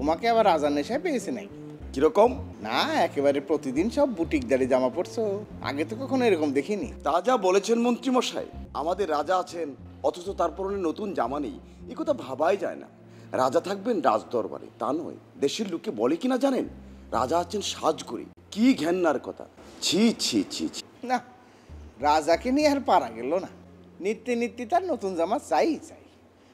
তোমাকে আবার রাজার নেশায় পেয়েছে নাকি? কিরকম? না, একেবারে প্রতিদিন সব বুটিকদারি জামা পরছো, আগে তো কখনো এরকম দেখিনি। তা যা বলেছেন মন্ত্রীমশাই, আমাদের রাজা আছেন অথচ তার পরনে নতুন জামা নেই, এ কথা ভাবাই যায় না। রাজা থাকবেন রাজদরবারে, তা নয়। দেশের লোকে বলে কিনা জানেন, রাজা আছেন সাজ করে। কি ঘেন্নার কথা! ছি ছি ছি ছি। না, রাজাকে নিয়ে আর পারা গেল না। নিত্যে নিত্যে তার নতুন জামা চাই চাই।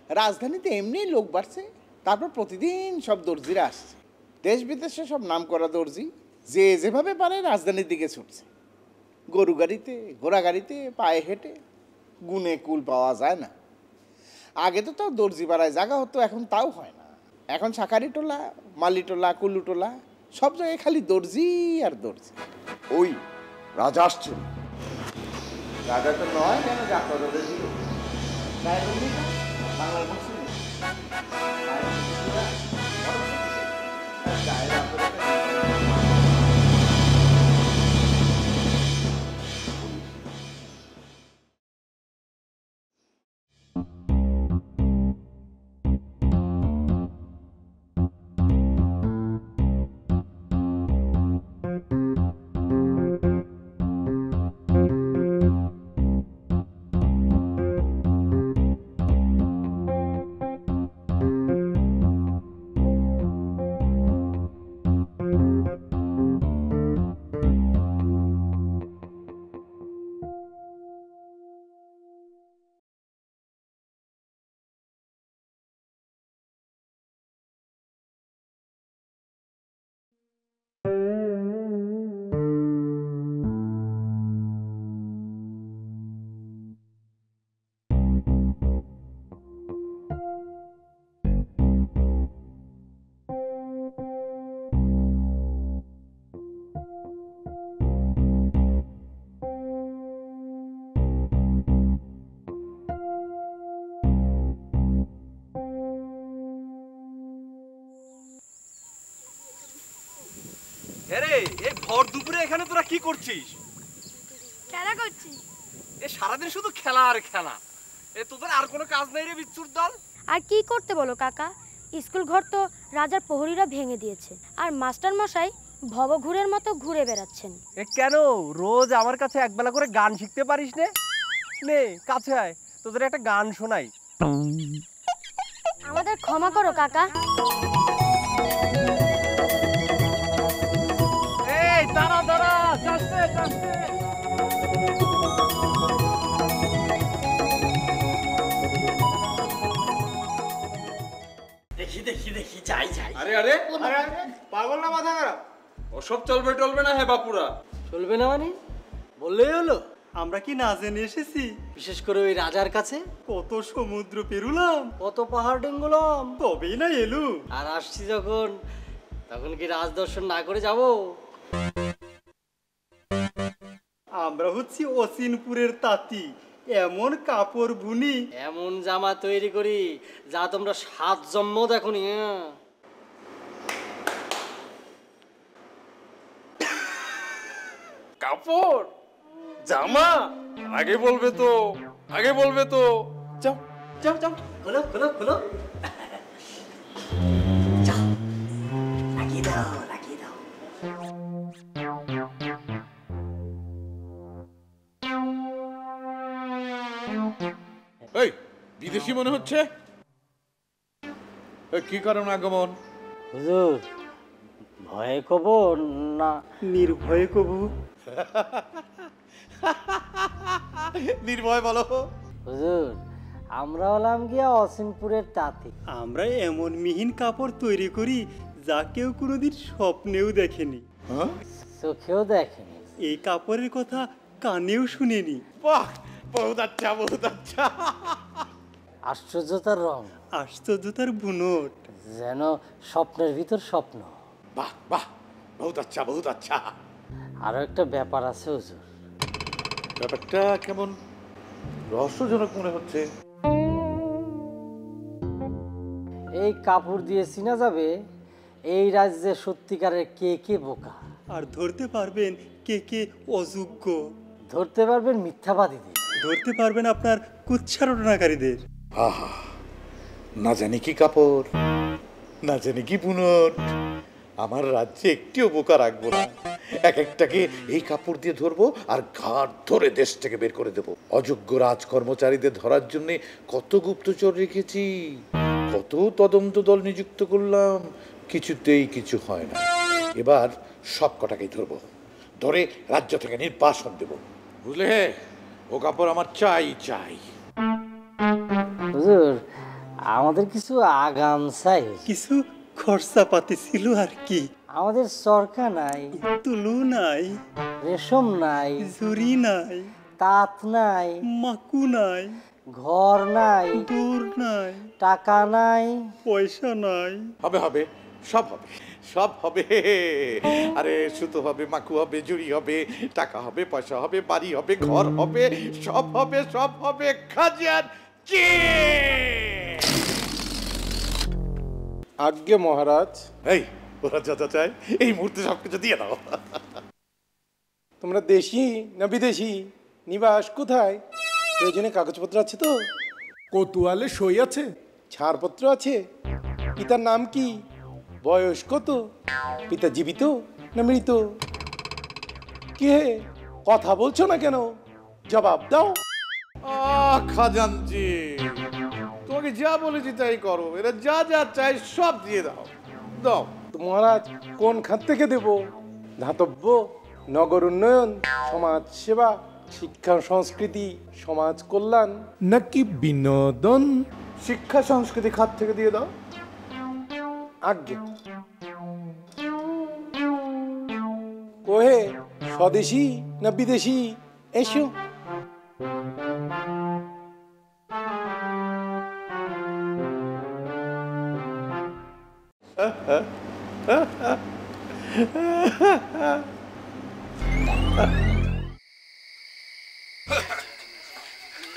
রাজধানীতে এমনি লোক বাড়ছে, তারপর প্রতিদিন সব দর্জিরা আসছে, দেশ বিদেশে সব নাম করা দর্জি, যে যেভাবে পারে রাজধানীর দিকে ছুটছে। গরু গাড়িতে, ঘোড়া গাড়িতে, পায়ে হেঁটে, গুনে কুল পাওয়া যায় না। আগে তো তাও দর্জি পাড়ায় জায়গা হতো, এখন তাও হয় না। এখন শাকারি টোলা, মালি টোলা, কুল্লু টোলা, সব জায়গায় খালি দর্জি আর দর্জি। ওই রাজা আসছেন। রাজা তো নয়, কেন যাত্রা দর্জি বাংলার মুসলিম আরে এই ভর দুপুরে এখানে তোরা কি করছিস? খেলা করছি। এ সারাদিন শুধু খেলা আর খেলা, এ তোদের আর কোনো কাজ নাই রে বিচ্ছুর দল? আর কি করতে বলো কাকা, স্কুল ঘর তো রাজার প্রহরীরা ভেঙে দিয়েছে, আর মাস্টার মশাই ভবঘুরের মতো ঘুরে বেড়াচ্ছেন। এ কেন রোজ আমার কাছে একবেলা করে গান শিখতে পারিস নে? নে কাছে আয়, তোদের একটা গান শোনাই। আমাদের ক্ষমা করো কাকা। এই দাঁড়া দাঁড়া, যাচ্ছে যাচ্ছে। দেখি দেখি দেখি যাই যাই। আরে আরে পাগল না মাথা খারাপ? ওসব চলবে টলবে না হে বাপুরা। চলবে না মানে? বললেই হলো। আমরা কি না জেনে এসেছি? বিশেষ করে ওই রাজার কাছে কত সমুদ্র পেরুলাম, কত পাহাড় ডেঙ্গুলাম, তবেই না এলু। আর আসছি যখন, তখন কি রাজ দর্শন না করে যাব? আমরা হচ্ছি অচিনপুরের তাঁতি, এমন কাপড় বুনি, এমন জামা তৈরি করি যা তোমরা 7 জন্ম দেখোনি। কাপড় জামা আগে বলবে তো, আগে বলবে তো। যাও যাও যাও, খোলো খোলো খোলো। যাও, লাগিয়ে দাও লাগিয়ে দাও। এই বিদেশি মনে হচ্ছে। কি কারণ আগমন? হুজুর, ভয়ে কব না নির্ভয়ে কবু? নির্ভয় বলো। হুজুর, আমরা হলাম গিয়া অসিনপুরের তাঁতি। আমরা এমন মিহিন কাপড় তৈরি করি যা কেউ কোনোদিন স্বপ্নেও দেখেনি, চোখেও দেখেনি। এই কাপড়ের কথা কানেও শুনেনি। বাহ, বহুত আচ্ছা বহুত আচ্ছা। আশ্চর্যতার রং, আশ্চর্যতার বুনট, যেন স্বপ্নের ভিতর স্বপ্ন। বাহ বাহ, বহুত আচ্ছা বহুত আচ্ছা। আরো একটা ব্যাপার আছে হুজুর। ব্যাপারটা কেমন রহস্যজনক মনে হচ্ছে। এই কাপড় দিয়ে চিনা যাবে এই রাজ্যে সত্যিকারের কে কে বোকা, আর ধরতে পারবেন কে কে অযোগ্য। ধরতে পারবেন মিথ্যাবাদীদের, ধরতে পারবেন আপনার কুৎসা রটনাকারীদের। আহা, না জানি কি কাপড়, না জানি কি পুনর আমার রাজ্যে একটিও বোকা রাখবো না, এক একটাকে এই কাপড় দিয়ে ধরবো আর ঘাট ধরে দেশ থেকে বের করে দেব। অযোগ্য রাজকর্মচারীদের ধরার জন্য কত গুপ্তচর রেখেছি, কত তদন্ত দল নিযুক্ত করলাম, কিছুতেই কিছু হয় না। এবার সব কটাকেই ধরবো, ধরে রাজ্য থেকে নির্বাসন দেব, বুঝলে? ও কাপড় আমার চাই চাই। হুজুর, আমাদের কিছু আগাম চাই। কিছু খরচাপাতি ছিল আর কি। আমাদের চরকা নাই, তুলু নাই, রেশম নাই, জুরি নাই, তাঁত নাই, মাকু নাই, ঘর নাই, দূর নাই, টাকা নাই, পয়সা নাই। হবে হবে, সব হবে, সব হবে। আরে সুতো হবে, মাকু হবে, জুড়ি হবে, টাকা হবে, পয়সা হবে, বাড়ি হবে, ঘর হবে, সব হবে, সব হবে। খাজান জি। আজ্ঞে মহারাজ। এই ওরা যা যা চায় এই মুহূর্তে সবকিছু দিয়ে দাও। তোমরা দেশি না বিদেশি? নিবাস কোথায়? প্রয়োজনে কাগজপত্র আছে তো? কোতোয়ালে সই আছে? ছাড়পত্র আছে? পিতার নাম কি? বয়স কত? পিতা জীবিত না মৃত? কি হে, কথা বলছো না কেন? জবাব দাও। খাজানজি, তোমাকে যা বলেছি তাই করো, এরা যা যা চাই সব দিয়ে দাও, দাও। তো মহারাজ কোন খাত থেকে দেব? ধাতব্য, নগর উন্নয়ন, সমাজ সেবা, শিক্ষা সংস্কৃতি, সমাজ কল্যাণ নাকি বিনোদন? শিক্ষা সংস্কৃতি খাত থেকে দিয়ে দাও। আজ্ঞে। কোহে, স্বদেশি না বিদেশি? এসো।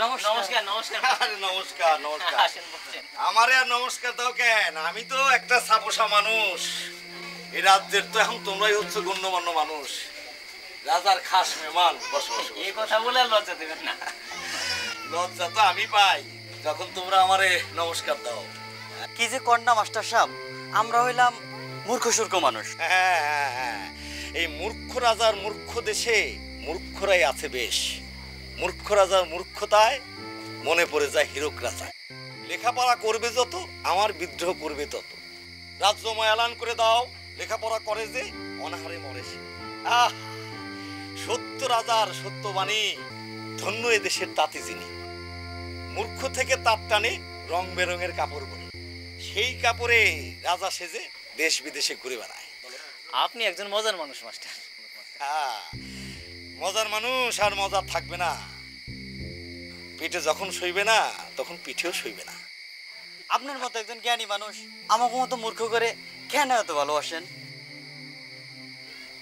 নমস্কার নমস্কার। আরে নমস্কার নমস্কার। আমারে আর নমস্কার দাও কেন? আমি তো একটা সাপোসা মানুষ। এই রাজ্যের তো এখন তোমরাই হচ্ছে গণ্যমান্য মানুষ, রাজার খাস মেহমান। বসো বসো। এই কথা বলে লজ্জা দেবেন না। লজ্জা তো আমি পাই যখন তোমরা আমারে নমস্কার দাও। কি যে কন্যা মাস্টার সাহেব, আমরা হইলাম মূর্খ সূর্খ মানুষ। হ্যাঁ, এই মূর্খ রাজার মূর্খ দেশে মূর্খরাই আছে বেশ। মূর্খ রাজার মূর্খতায় মনে পড়ে যায় হীরক রাজা। লেখাপড়া করবে যত, আমার বিদ্রোহ করবে তত। রাজ্যময় এলান করে দাও, লেখাপড়া করে যে অনাহারে মরে সে। সত্য রাজার সত্যবাণী, ধন্য এ দেশের তাঁতি যিনি। মূর্খ থেকে তাঁত টানে রং বেরঙের কাপড় বলে, সেই কাপড়ে রাজা সেজে দেশ বিদেশে ঘুরে বেড়ায়। আপনি একজন মজার মানুষ মাস্টার। মজার মানুষ আর মজা থাকবে না। পেটে যখন সইবে না তখন পিঠেও সইবে না। আপনার মতো একজন জ্ঞানী মানুষ আমাকে মতো মূর্খ করে কেন এত ভালোবাসেন?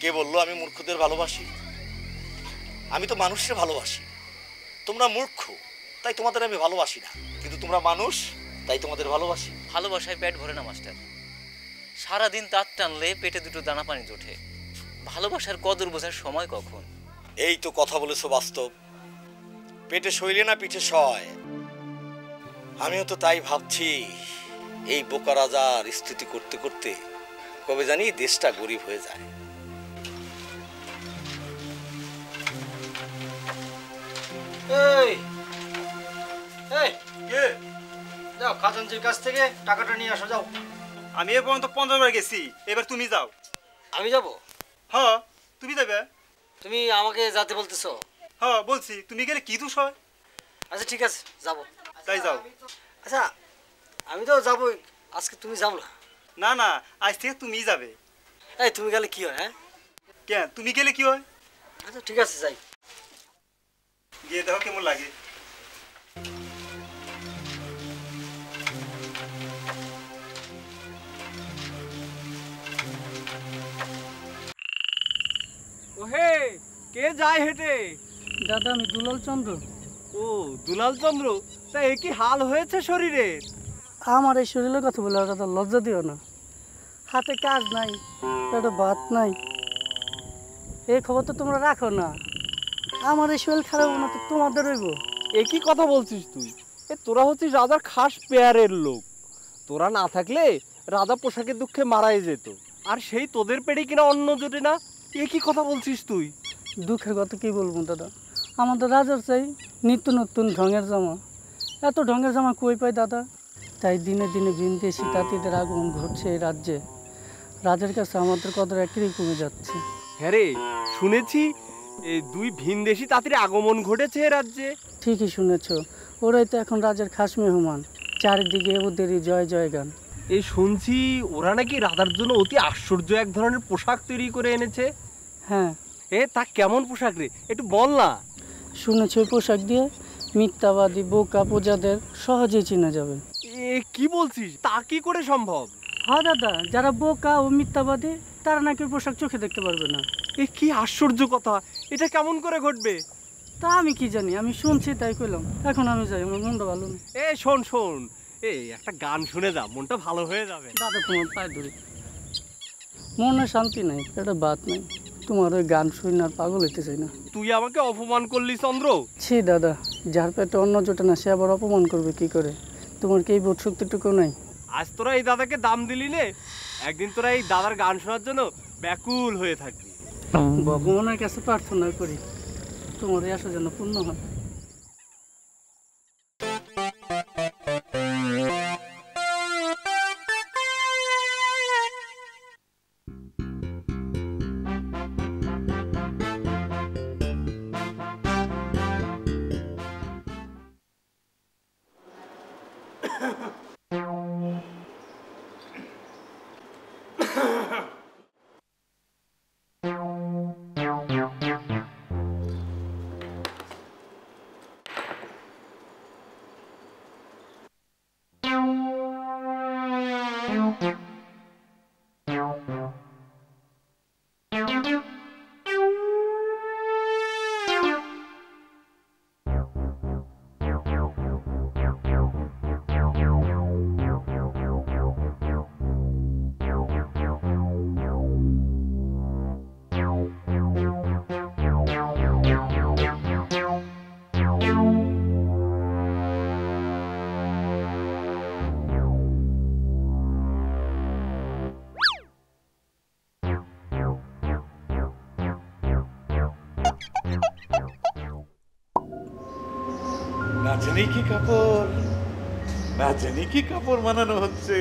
কে বললো আমি মূর্খদের ভালোবাসি? আমি তো মানুষকে ভালোবাসি। তোমরা মূর্খ তাই তোমাদের আমি ভালোবাসি না, কিন্তু তোমরা মানুষ তাই তোমাদের ভালোবাসি। ভালোবাসায় পেট ভরে না মাস্টার। সারাদিন তাঁত টানলে পেটে দুটো দানা পানি জোটে। ভালোবাসার কদর বোঝার সময় কখন? এই তো কথা বলেছো বাস্তব। পেটে সইলে না পিঠে সয়। আমিও তো তাই ভাবছি। এই বোকা রাজার স্তুতি করতে করতে কবে জানি দেশটা গরিব হয়ে যায়। যাও খাজানজির কাছ থেকে টাকাটা নিয়ে আসো, যাও। আমি এ পর্যন্ত 15 বার গেছি, এবার তুমি যাও। আমি যাব? হ্যাঁ তুমি যাবে। তুমি আমাকে যেতে বলতেছো? হ্যাঁ বলছি, তুমি গেলে কি দোষ হয়? আচ্ছা ঠিক আছে, যাব। তাই যাও। আচ্ছা আমি তো যাবই, আজকে তুমি যাও না? না না, আজ থেকে তুমি যাবে। এই তুমি গেলে কি হয়? হ্যাঁ কেন তুমি গেলে কি হয়? আচ্ছা ঠিক আছে, যাই। গিয়ে দেখো কেমন লাগে। ওহে, কে যায় হেঁটে? দাদা আমি দুলাল চন্দ্র। ও দুলাল চন্দ্র, তা এ কি হাল হয়েছে শরীরের? আমার এই শরীরের কথা বলে দাদা লজ্জা দিও না। হাতে কাজ নাই, পেটে ভাত নাই, এই খবর তো তোমরা রাখো না। আমার এই শরীর খারাপ না তো তোমাদের হইব? এ কি কথা বলছিস তুই? এ তোরা হচ্ছিস রাজার খাস পেয়ারের লোক। তোরা না থাকলে রাজা পোশাকের দুঃখে মারাই যেত, আর সেই তোদের পেটে কিনা অন্ন জোটে না। এ কি কথা বলছিস তুই? দুঃখের কথা কি বলবো দাদা, আমাদের রাজার চাই নিত্য নতুন ঢঙের জামা। এত ঢঙের জামা কই পাই দাদা? তাই দিনে দিনে বিদেশি তাঁতিদের আগমন ঘটছে এই রাজ্যে। রাজার কাছে আমাদের কদর একই কমে যাচ্ছে। হ্যাঁ রে, শুনেছি এই 2 ভিনদেশি তাঁতির আগমন ঘটেছে এ রাজ্যে। ঠিকই শুনেছ, ওরাই তো এখন রাজার খাস মেহমান। চারিদিকে ওদেরই জয় জয় গান। এই শুনছি ওরা নাকি রাজার জন্য অতি আশ্চর্য এক ধরনের পোশাক তৈরি করে এনেছে। হ্যাঁ। তা কেমন পোশাক রে, একটু বল না। শুনেছি ওই পোশাক দিয়ে মিথ্যাবাদী বোকা প্রজাদের সহজেই চিনা যাবে। কি বলছিস? তা কি করে সম্ভব? হ্যাঁ দাদা, যারা বোকা ও মিথ্যাবাদী তারা নাকি পোশাক চোখে দেখতে পারবে না। কি আশ্চর্য কথা! এটা কেমন করে ঘটবে? তা আমি কি জানি, আমি শুনছি তাই কইলাম। এখন আমি যাই, আমার মনটা ভালো নেই। শোন শোন, একটা গান শুনে যা, মনটা ভালো হয়ে যাবে। দাদা তোমার পায়ে ধরি, মনে শান্তি নাই, একটা বাত নাই। তোমার ওই গান শুনে আর পাগল হইতে চাই না। তুই আমাকে অপমান করলি চন্দ্র। ছি দাদা, যার পেটে অন্ন জোটে না সে আবার অপমান করবে কি করে? তোমার কি এই বোধ শক্তিটুকু নাই? আজ তোরা এই দাদাকে দাম দিলি নে, একদিন তোরা এই দাদার গান শোনার জন্য ব্যাকুল হয়ে থাকবি। ভগবানের কাছে প্রার্থনা করি তোমার এই আশা যেন পূর্ণ হয়। না জানি কি কাপড়, না জানি কি কাপড় বানানো হচ্ছে।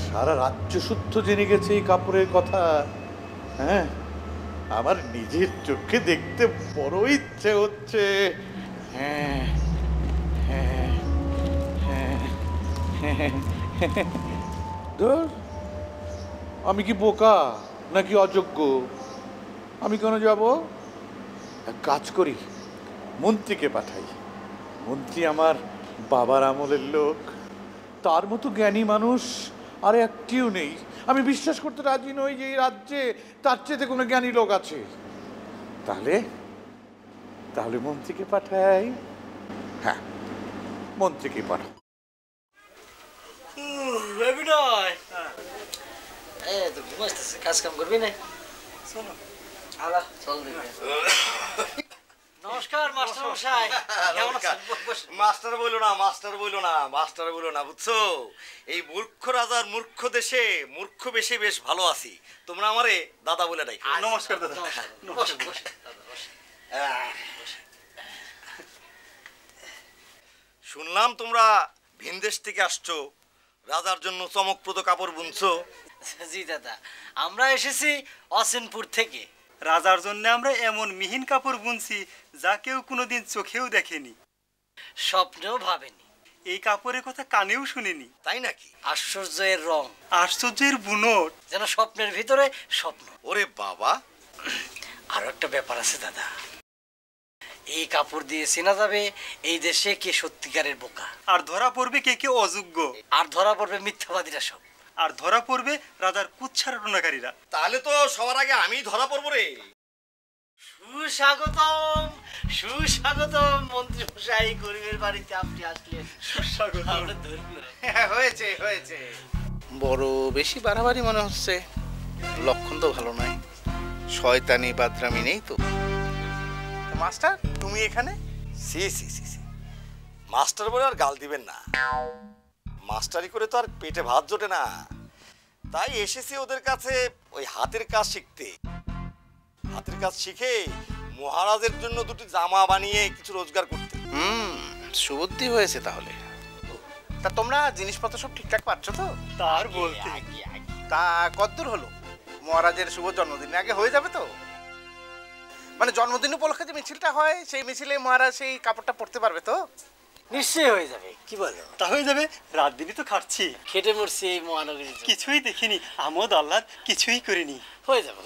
সারা রাজ্য শুদ্ধ জেনে গেছে এই কাপড়ের কথা। হ্যাঁ, আমার নিজের চোখে দেখতে বড় ইচ্ছে হচ্ছে। হ্যাঁ হ্যাঁ হ্যাঁ হ্যাঁ। ধুর, আমি কি বোকা নাকি অযোগ্য? আমি কেন যাব? এক কাজ করি, মন্ত্রীকে পাঠাই। মন্ত্রী আমার বাবার আমলের লোক, তার মতো জ্ঞানী মানুষ আর একটিও নেই। আমি বিশ্বাস করতে রাজি নই যে এই রাজ্যে তার চেয়ে কোনো জ্ঞানী লোক আছে। তাহলে তাহলে মন্ত্রীকে পাঠাই। হ্যাঁ, মন্ত্রীকে পাঠাই। কাজ কাম করবি না? আলা চল দেখি। নমস্কার মাস্টার মশাই। মাস্টার বইলো না, মাস্টার বইলো না, মাস্টার বইলো না, বুঝছো? এই মূর্খ রাজার মূর্খ দেশে মূর্খ বেশি বেশ ভালো আছি। তোমরা আমারে দাদা বলে ডাকো। নমস্কার দাদা। শুনলাম তোমরা ভিনদেশ থেকে আসছো, রাজার জন্য চমকপ্রদ কাপড় বুনছো। জি দাদা, আমরা এসেছি অসেনপুর থেকে। রাজার জন্য আমরা এমন মিহিন কাপড় বুনছি যা কেউ কোনোদিন চোখেও দেখেনি, স্বপ্নেও ভাবেনি। এই কাপড়ের কথা কানেও শুনেনি। তাই নাকি? আশ্চর্যের রং, আশ্চর্যের বুনট, যেন স্বপ্নের ভিতরে স্বপ্ন। ওরে বাবা, আরো একটা ব্যাপার আছে দাদা, এই কাপড় দিয়ে চেনা যাবে এই দেশে কে সত্যিকারের বোকা, আর ধরা পড়বে কে কে অযোগ্য, আর ধরা পড়বে মিথ্যাবাদীরা সব, আর ধরা পড়বে রাজার কুচ্ছারণকারীরা। তাহলে তো সবার আগে আমি ধরা পড়বো রে। সুস্বাগতম, সুস্বাগতম মন্ত্রী মশাই, গরিবের বাড়িতে আপনি আসলেন। সুস্বাগতম। হয়েছে হয়েছে, বড় বেশি বাড়াবাড়ি মনে হচ্ছে। লক্ষণ তো ভালো নয়, শয়তানি বাদরামি নেই তো। মাস্টার তুমি এখানে? সি সি সি সি, মাস্টার বলে আর গাল দিবেন না। মাস্টারি করে তো আর পেটে ভাত জোটে না, তাই এসেছি ওদের কাছে ওই হাতের কাজ শিখতে। হাতের কাজ শিখে মহারাজের জন্য দুটি জামা বানিয়ে কিছু রোজগার করতে। সুবুদ্ধি হয়েছে তাহলে। তা তোমরা জিনিসপত্র সব ঠিকঠাক পাচ্ছ তো? তার বলতে তা কতদূর হলো? মহারাজের শুভ জন্মদিন আগে হয়ে যাবে তো? মানে জন্মদিন উপলক্ষে যে মিছিলটা হয়, সেই মিছিলে মহারাজ সেই কাপড়টা পরতে পারবে তো? নিশ্চয়ই হয়ে যাবে, কি বলো? তা হয়ে যাবে, রাত দিনই তো খাটছি, খেটে মরছি এই মহানগরীর জন্য। কিছুই দেখিনি, আমোদ আহ্লাদ কিছুই করিনি। হয়ে যাবে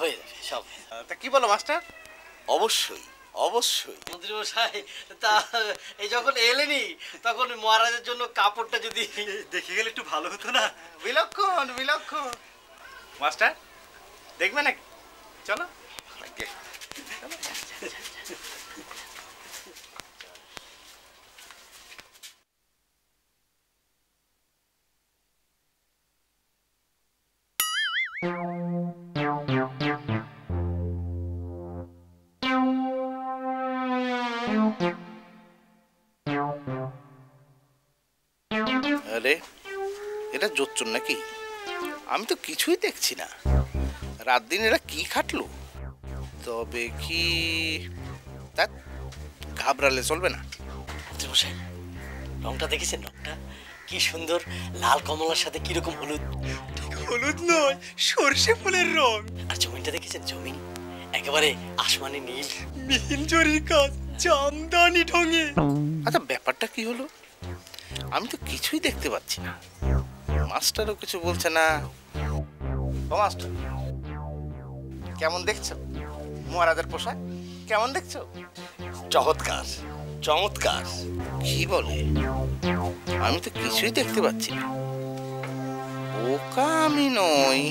সব। তা কি বলো মাস্টার? অবশ্যই অবশ্যই। মন্ত্রী মশাই, তা এই যখন এলেনি তখন মহারাজের জন্য কাপড়টা যদি দেখে গেলে একটু ভালো হতো না? বিলক্ষণ বিলক্ষণ। মাস্টার দেখবে নাকি? চলো। আরে এটা জোচ্চর নাকি? আমি তো কিছুই দেখছি না। রাত দিন এরা কি খাটলো? তবে কি তা ঘাবড়ালে চলবে না। মন্ত্রী মশাই, রংটা দেখেছেন? রংটা কি সুন্দর, লাল কমলার সাথে কিরকম হলুদ। হলুদ নয়, সর্ষে ফুলের রং। আর জমিনটা দেখেছেন? জমিন একেবারে আসমানি নীল, মিহিন জরির কাজ, জামদানি ঢঙে। আচ্ছা ব্যাপারটা কি হলো? আমি তো কিছুই দেখতে পাচ্ছি না। মাস্টারও কিছু বলছে না। ও মাস্টার, কেমন দেখছো মহারাজের পোশাক? কেমন দেখছো? চমৎকার চমৎকার। কি বলে? আমি তো কিছুই দেখতে পাচ্ছি না। বোকা আমি নই,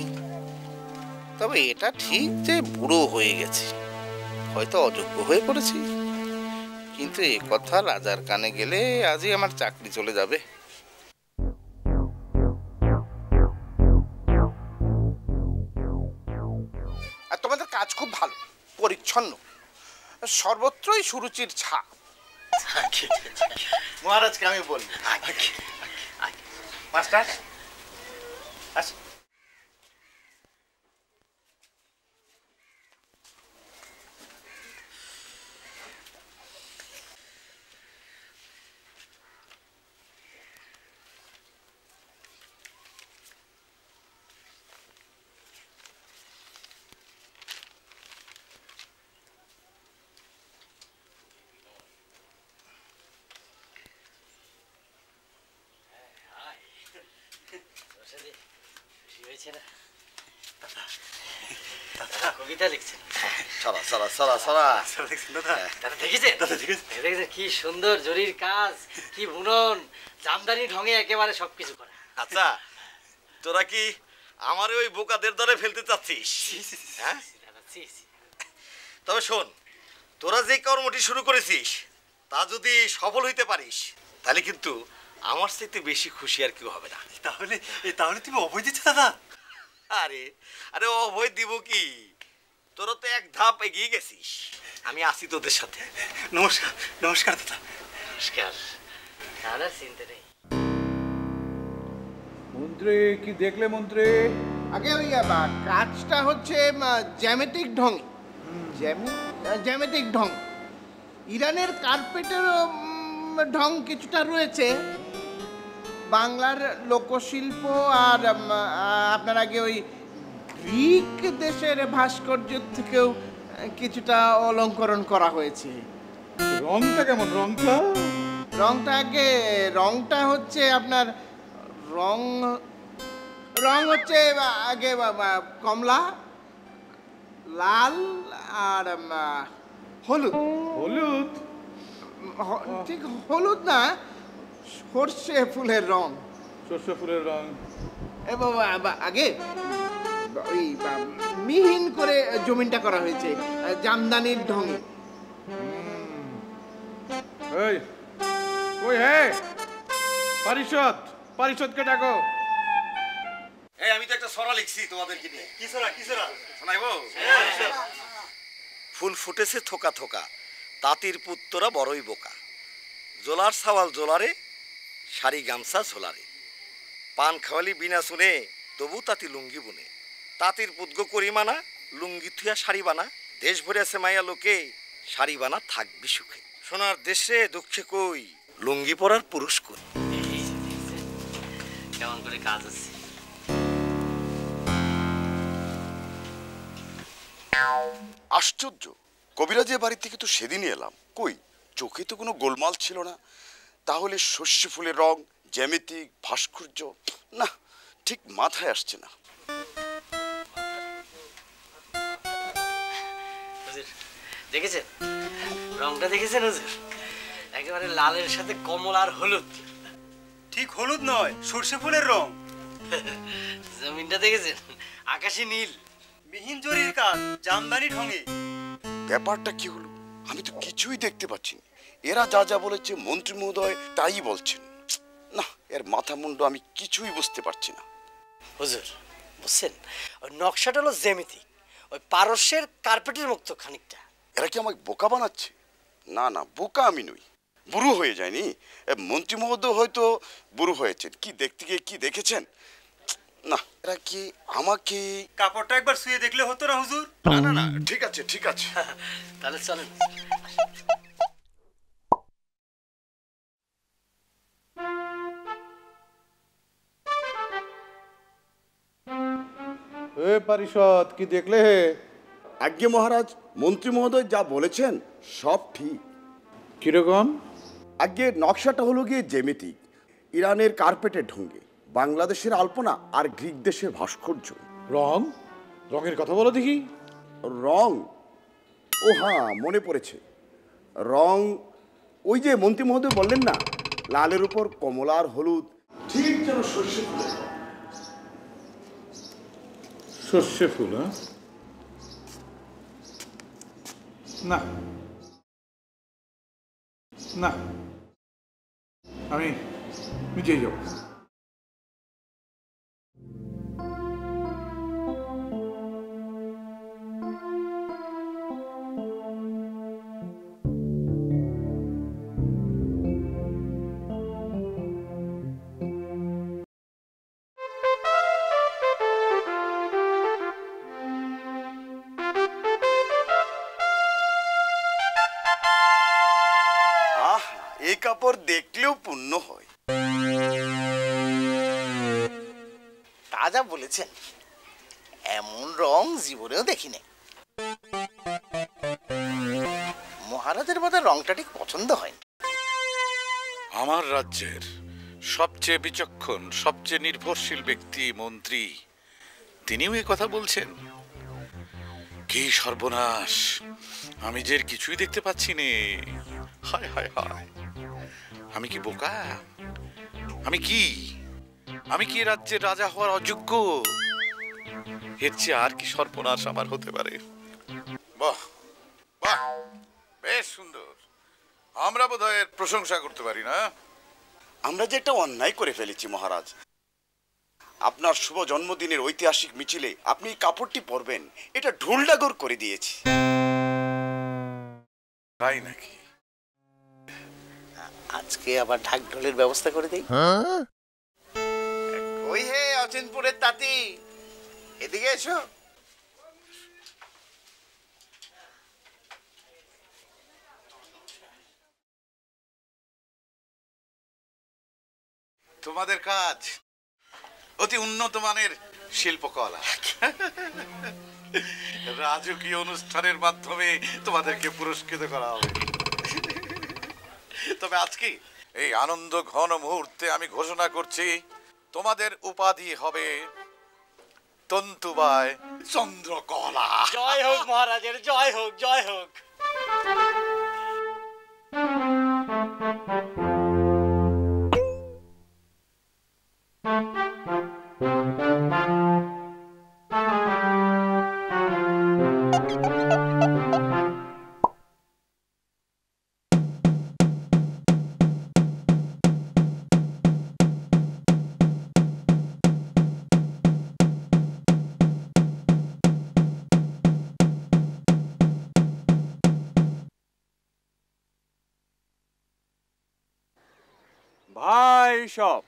তবে এটা ঠিক যে বুড়ো হয়ে গেছে, হয়তো অযোগ্য হয়ে পড়েছি। কিন্তু এ কথা রাজার কানে গেলে আজই আমার চাকরি চলে যাবে। আর তোমাদের কাজ খুব ভালো, পরিচ্ছন্ন, সর্বত্রই সুরুচির ছাপ। মহারাজকে আমি বলবো। মাস্টার আচ্ছা, কবিতা লিখছেন? দেখেছেন কি সুন্দর জরির কাজ, কি বুনন, জামদানি ঢঙে একেবারে সবকিছু করা। আচ্ছা, তোরা কি আমার ওই বোকাদের দরে ফেলতে চাচ্ছিস? হ্যাঁ, তবে শোন, তোরা যে কর্মটি শুরু করেছিস তা যদি সফল হইতে পারিস তাহলে কিন্তু আমার চাইতে বেশি খুশি আর কেউ হবে না। তাহলে তাহলে তুমি অভয় দিচ্ছ দাদা? আরে আরে অভয় দিব কি, তোরা তো এক ধাপ এগিয়ে গেছিস, আমি আছি তোদের সাথে। নমস্কার নমস্কার দাদা। নমস্কার। তাহলে চিনতে নেই। মন্ত্রী কি দেখলে মন্ত্রী? আগে ওই কাজটা হচ্ছে জ্যামিতিক ঢং, জ্যামিতিক ঢং। ইরানের কার্পেটেরও ঢং কিছুটা রয়েছে, বাংলার লোকশিল্প আর আপনার আগে ওই গ্রিক দেশের ভাস্কর্যের থেকেও কিছুটা অলঙ্করণ করা হয়েছে। রংটা কেমন? রংটা হচ্ছে আপনার রং হচ্ছে আগে কমলা, লাল আর হলুদ। ঠিক হলুদ না, সর্ষে ফুলের রং। এবং আগে ওই মিহিন করে জমিনটা করা হয়েছে জামদানির ঢঙে। পারিষদকে ডাকো। এই আমি তো একটা ছড়া লিখছি তোমাদেরকে নিয়ে। কি ছড়া? শোনাইবো? ফুল ফুটেছে থোকা থোকা, তাঁতির পুত্তরা বড়ই বোকা, জোলার সাওয়াল জোলারে, শাড়ি গামছা ঝোলারে, পান খাওয়ালি বিনা শুনে তবু তাঁতি লুঙ্গি বুনে। তাঁতির পুদ্গ করি মানা, লুঙ্গি থুয়া শাড়ি বানা। দেশ ভরে আছে মায়া লোকে, শাড়ি বানা থাকবি সুখে। সোনার দেশে দুঃখে কই, লুঙ্গি পরার পুরুষ কই। কেমন করে কাজ আছে? আশ্চর্য, কবিরাজের বাড়ি থেকে তো সেদিনই এলাম, কই চোখে তো কোনো গোলমাল ছিল না। তাহলে শস্য ফুলের রং, জ্যামিতিক ভাস্কর্য, না ঠিক মাথায় আসছে না। দেখেছেন রংটা? দেখেছেন হুজুর? একেবারে লালের সাথে কমলা আর হলুদ। ঠিক হলুদ নয়, সর্ষে ফুলের রং। জমিনটা দেখেছেন? আকাশি নীল। মিহিন জরির কাজ, জামদানি ঢঙে। ব্যাপারটা কি হলো? আমি তো কিছুই দেখতে পাচ্ছি না। এরা যা যা বলেছে মন্ত্রী মহোদয় তাই বলছেন। না, এর মাথা মুন্ড আমি কিছুই বুঝতে পারছি না। হুজুর বুঝছেন, ওই নকশাটা হলো জ্যামিতিক, ওই পারস্যের কার্পেটের মতো খানিকটা। এরা কি আমাকে বোকা বানাচ্ছে? না না, বোকা আমি নই। বুড়ো হয়ে যায়নি, মন্ত্রী মহোদয় হয়তো বুড়ো হয়েছেন। কি দেখতে গিয়ে কি দেখেছেন? না, এরা কি আমাকে কাপড়টা একবার শুয়ে দেখলে হতো না হুজুর? না না না, ঠিক আছে ঠিক আছে। তাহলে চলেন। এ পারিষদ, কি দেখলে হে? আজ্ঞে মহারাজ, মন্ত্রী মহোদয় যা বলেছেন সব ঠিক। কিরকম? আজ্ঞে নকশাটা হলো গিয়ে জ্যামিতিক, ইরানের কার্পেটের ঢঙ্গে, বাংলাদেশের আলপনা আর গ্রিক দেশের ভাস্কর্য। রং? রঙের কথা বলো দেখি। রং? ও হ্যাঁ, মনে পড়েছে। রং ওই যে মন্ত্রী মহোদয় বললেন না, লালের উপর কমলা আর হলুদ, ঠিক যেন সর্ষে ফুলের রং। সর্ষে ফুল? না না, আমি নিজেই যাব। এই কাপড় দেখলেও পুণ্য হয়। তা যা বলেছেন, এমন রং জীবনেও দেখিনি। মহারাজের বোধহয় রংটা ঠিক পছন্দ হয়নি। আমার রাজ্যের সবচেয়ে বিচক্ষণ, সবচেয়ে নির্ভরশীল ব্যক্তি মন্ত্রী, তিনিও এ কথা বলছেন। কি সর্বনাশ! আমি যে এর কিছুই দেখতে পাচ্ছি নে। হায় হায় হায়, আমি কি বোকা? আমি কি রাজ্যের রাজা হওয়ার অযোগ্য? এর চেয়ে আর কি সর্বনাশ আমার হতে পারে? বাহ বাহ, বেশ সুন্দর। আমরা বোধহয় এর প্রশংসা করতে পারি না? আমরা যে একটা অন্যায় করে ফেলেছি মহারাজ। আপনার শুভ জন্মদিনের ঐতিহাসিক মিছিলে আপনি এই কাপড়টি পরবেন, এটা ঢোলডাগর করে দিয়েছি। তাই নাকি? আজকে আবার ঢাক ঢোলের ব্যবস্থা করে দেই। ওই হে অচিনপুরের তাঁতি, এদিকে এসো। তোমাদের কাজ অতি উন্নত মানের শিল্পকলা। রাজকীয় অনুষ্ঠানের মাধ্যমে তোমাদেরকে পুরস্কৃত করা হবে। তবে আজকে এই আনন্দ ঘন মুহূর্তে আমি ঘোষণা করছি, তোমাদের উপাধি হবে তন্তুবায় চন্দ্রকলা। জয় হোক মহারাজের, জয় হোক, জয় হোক। ভাই সব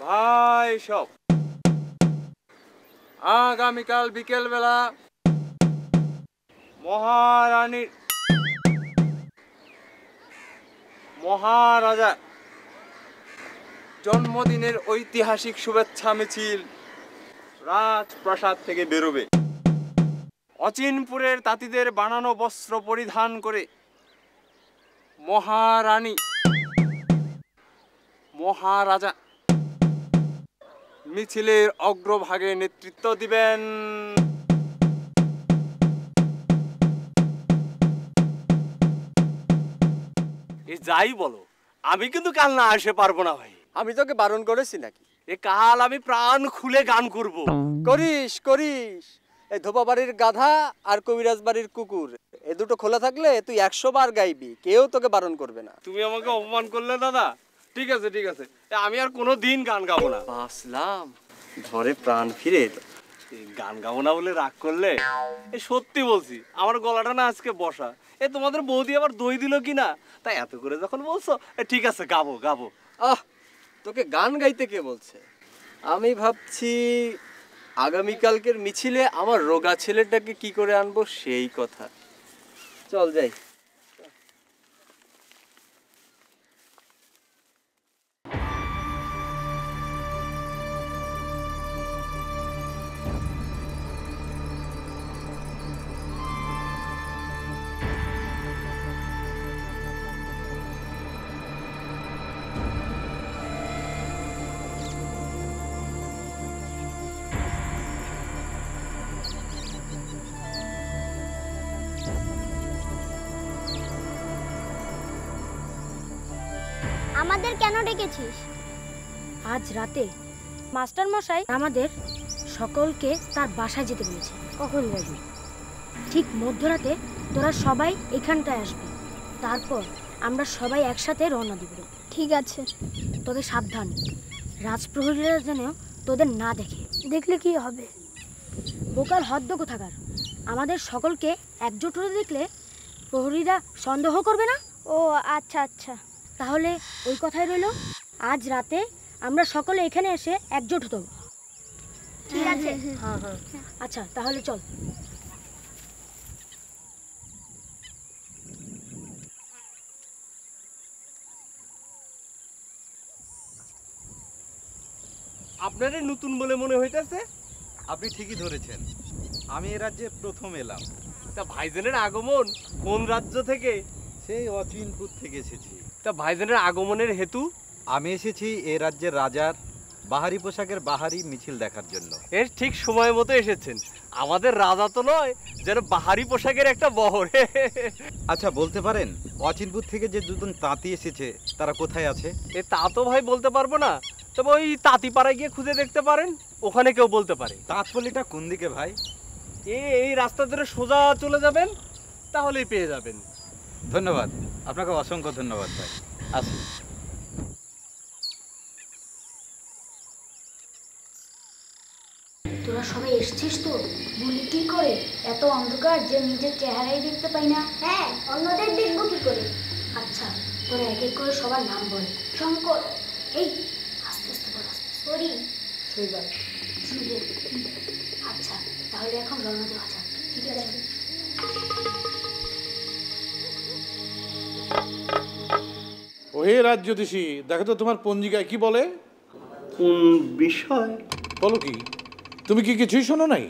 ভাই সব আগামীকাল বিকেল বেলা মহারানীর মহারাজা জন্মদিনের ঐতিহাসিক শুভেচ্ছা মিছিল রাজপ্রাসাদ থেকে বেরোবে। অচিনপুরের তাঁতিদের বানানো বস্ত্র পরিধান করে মহারানী মহারাজা মিছিলের অগ্রভাগে নেতৃত্ব দিবেন। যাই বলো, আমি কিন্তু কাল না আসে পারবো না ভাই। আমি তোকে বারণ করেছি নাকি? এ কাল আমি প্রাণ খুলে গান করব। করিস করিস। এই ধোপা বাড়ির গাধা আর কবিরাজ বাড়ির কুকুর, এ দুটো খোলা থাকলে তুই 100 বার গাইবি, কেউ তোকে বারণ করবে না। তুমি আমাকে অপমান করলে দাদা। ঠিক আছে ঠিক আছে, আমি আর কোনো দিন গান গাবো না। বাসলাম ধরে প্রাণ ফিরে এলো। গান গাবো না বলে রাগ করলে? এ সত্যি বলছি, আমার গলাটা না আজকে বসা। এ তোমাদের বৌদি আবার দই দিল কিনা, তাই এত করে যখন বলছো ঠিক আছে গাবো গাবো। আহ, তোকে গান গাইতে কে বলছে? আমি ভাবছি আগামীকালকের মিছিলে আমার রোগা ছেলেটাকে কি করে আনবো সেই কথা। চল যাই। আমাদের কেন ডেকেছিস? আজ রাতে মাস্টার মশাই আমাদের সকলকে তার বাসায় যেতে বলেছে। কখন যাবি? ঠিক মধ্যরাতে তোরা সবাই এখানটায় আসবি, তারপর আমরা সবাই একসাথে রওনা দিব। ঠিক আছে, তোদের সাবধান, রাজপ্রহরীরা যেন তোদের না দেখে। দেখলে কি হবে? বোকার হদ্দ কোথাকার, আমাদের সকলকে একজোট হয়ে দেখলে প্রহরীরা সন্দেহ করবে না? ও আচ্ছা আচ্ছা, তাহলে ওই কথাই রইল, আজ রাতে আমরা সকলে এখানে এসে একজোট হতে হবে। ঠিক আছে? হ্যাঁ হ্যাঁ, আচ্ছা তাহলে চল। আপনারে নতুন বলে মনে হইতেছে? আপনি ঠিকই ধরেছেন, আমি এ রাজ্যে প্রথম এলাম। তা ভাইজানের আগমন কোন রাজ্য থেকে? সেই অচিনপুর থেকে এসেছি। তা ভাইজানের আগমনের হেতু? আমি এসেছি এ রাজ্যের রাজার বাহারি পোশাকের বাহারি মিছিল দেখার জন্য। এর ঠিক সময় মতো এসেছেন। আমাদের রাজা তো নয় যেন বাহারি পোশাকের একটা বহর। আচ্ছা বলতে পারেন অচিনপুর থেকে যে দুজন তাঁতি এসেছে তারা কোথায় আছে? এ তা তো ভাই বলতে পারবো না, তবে ওই তাঁতিপাড়ায় গিয়ে খুঁজে দেখতে পারেন, ওখানে কেউ বলতে পারে। তাঁতপল্লিটা কোন দিকে ভাই? এই রাস্তা ধরে সোজা চলে যাবেন, তাহলেই পেয়ে যাবেন। ধন্যবাদ, আপনাকে অসংখ্য ধন্যবাদ ভাই। আসি। তোরা সবাই এসছিস তো? বলি কি করে, এত অন্ধকার যে নিজের চেহারাই দেখতে পাই না। হ্যাঁ, অন্যদের দেখবো কি করে? আচ্ছা, তোরা এক এক করে সবার নাম বল। শঙ্কর, এই আস্তে আস্তে বল। হরি, শৈবাল, শুভ। আচ্ছা, তাহলে এখন রওনা দেওয়া যাক। ঠিক আছে। ওহে রাজ্যদেশী, দেখো তো তোমার পঞ্জিকায় কি বলে। কোন বিষয়? বলো কি, তুমি কি কিছুই শোনো নাই?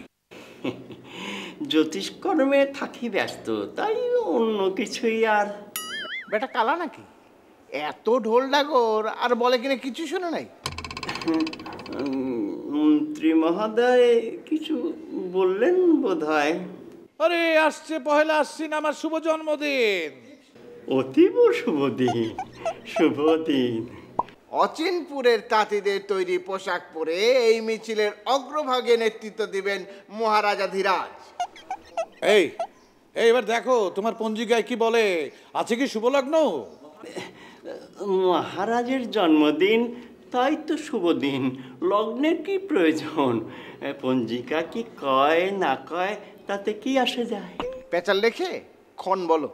জ্যোতিষকর্মে থাকি ব্যস্ত, তাই অন্য কিছুই আর। বেটা কালা নাকি? এত ঢোল ডাগর আর বলে কিনা কিছু শোনো নাই? মন্ত্রী মহোদয় কিছু বললেন বোধহয়। আরে আসছে পহেলা আশ্বিন, আমার শুভ জন্মদিন। অতীব শুভ দিন, শুভ দিন। অচিনপুরের তাঁতিদের তৈরি পোশাক পরে এই মিছিলের অগ্রভাগে নেতৃত্ব দিবেন মহারাজা ধীরাজ। এই এবার দেখো তোমার পঞ্জিকায় কি বলে, আছে কি শুভ লগ্ন? মহারাজের জন্মদিন, তাই তো শুভ দিন, লগ্নের কি প্রয়োজন? পঞ্জিকা কি কয় না কয় তাতে কি আসে যায়? পেঁচাল লেখে ক্ষণ বলো,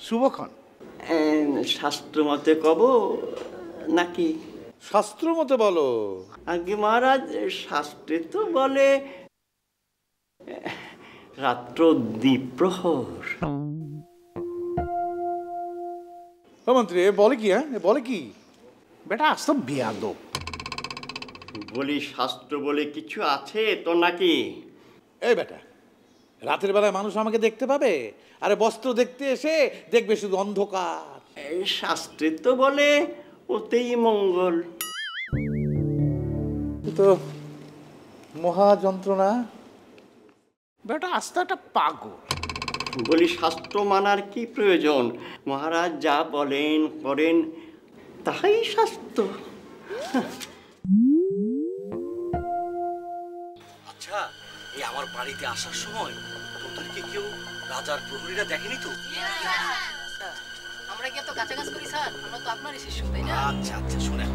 শুভক্ষণ। শাস্ত্র মতে কব নাকি? শাস্ত্র মতে বলো। আগে মহারাজ, শাস্ত্রে তো বলে রাত্র দ্বিপ্রহর। মন্ত্রী এ বলে কি? হ্যাঁ, এ বলে কি? বেটা আজ তো বেয়াদব। বলি শাস্ত্র বলে কিছু আছে তো নাকি? এই বেটা, রাতের বেলায় মানুষ আমাকে দেখতে পাবে? আরে বস্ত্র দেখতে এসে দেখবে শুধু অন্ধকার। এই শাস্ত্রে তো বলে ওতেই মঙ্গল। তো মহা যন্ত্রণা। বেটা আজ তো একটা পাগল। বলি শাস্ত্র মানার কি প্রয়োজন? মহারাজ যা বলেন করেন তাই শাস্ত্র। আচ্ছা, এই আমার বাড়িতে আসার সময় তোদেরকে কেউ রাজার প্রহরীরা দেখেনি তো? আমরা কি এত কাছাকাছি করি স্যার? আমরা তো আপনারই শিষ্য, তাই না? আচ্ছা আচ্ছা, শুনে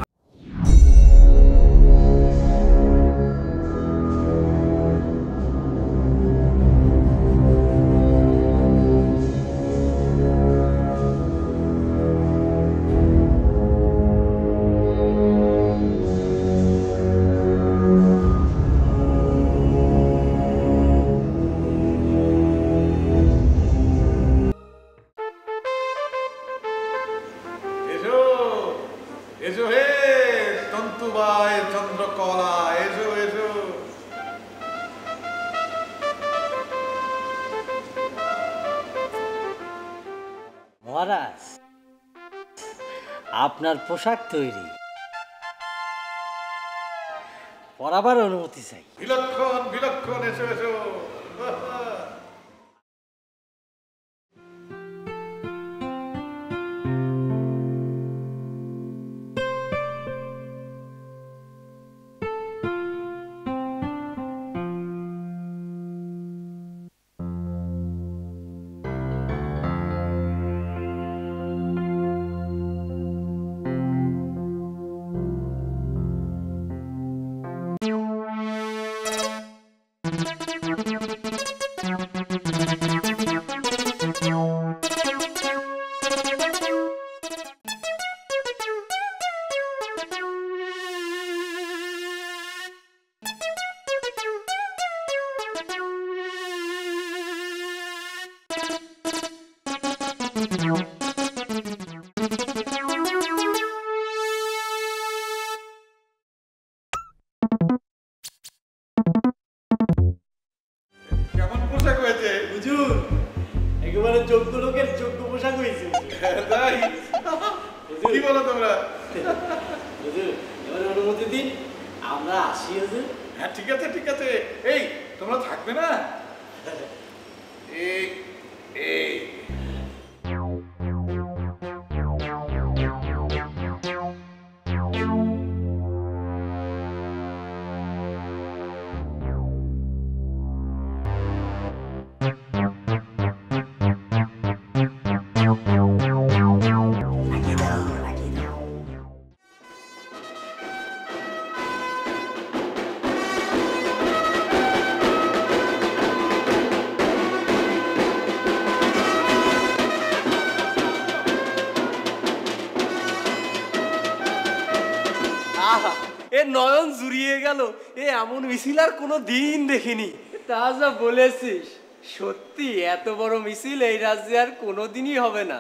মহারাজ, আপনার পোশাক তৈরি, পরাবার অনুমতি চাই। বিলক্ষণ বিলক্ষণ, এসো এসো। কেমন পোশাক হয়েছে? হুজুর, একেবারে যোগ্য লোকের যোগ্য পোশাক হয়েছে। তাই? কি বলো তোমরা? হুজুর, এবারে অনুমতি দিন, আমরা আসি। হুজুর, হ্যাঁ ঠিক আছে ঠিক আছে। এই তোমরা থাকবে না? এই এই আহা, এ নয়ন জুড়িয়ে গেল। এ এমন মিছিল আর কোনো দিন দেখিনি। তা যা বলেছিস, সত্যি এত বড় মিছিল এই রাজ্যে আর কোনোদিনই হবে না।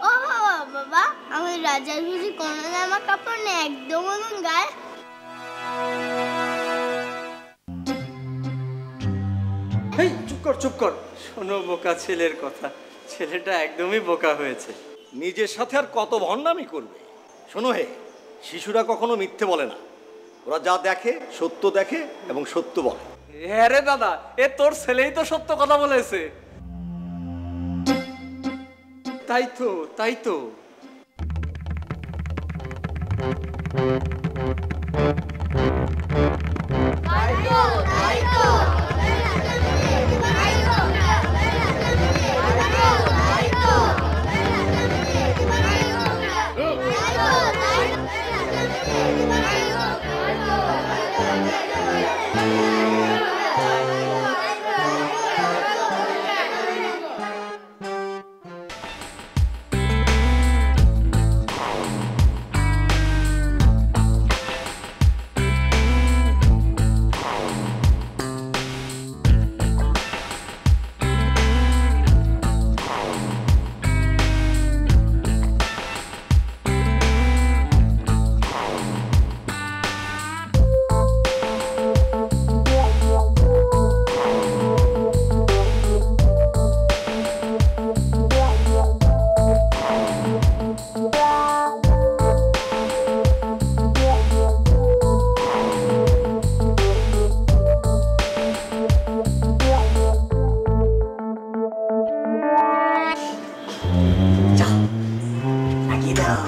ও বাবা, আমার রাজার বুঝি কোনো জামা কাপড় নেই, একদম ওরকম গায়ে। এই চুপ কর চুপ কর, শোনো বোকা ছেলের কথা। ছেলেটা একদমই বোকা হয়েছে। নিজের সাথে আর কত ভণ্ডামি করবে? শোনো হে, শিশুরা কখনো মিথ্যে বলে না। ওরা যা দেখে সত্য দেখে এবং সত্য বলে। হ্যাঁ রে দাদা, এ তোর ছেলেই তো সত্য কথা বলেছে। তাই তো তাই তো। লাগিয়ে দাও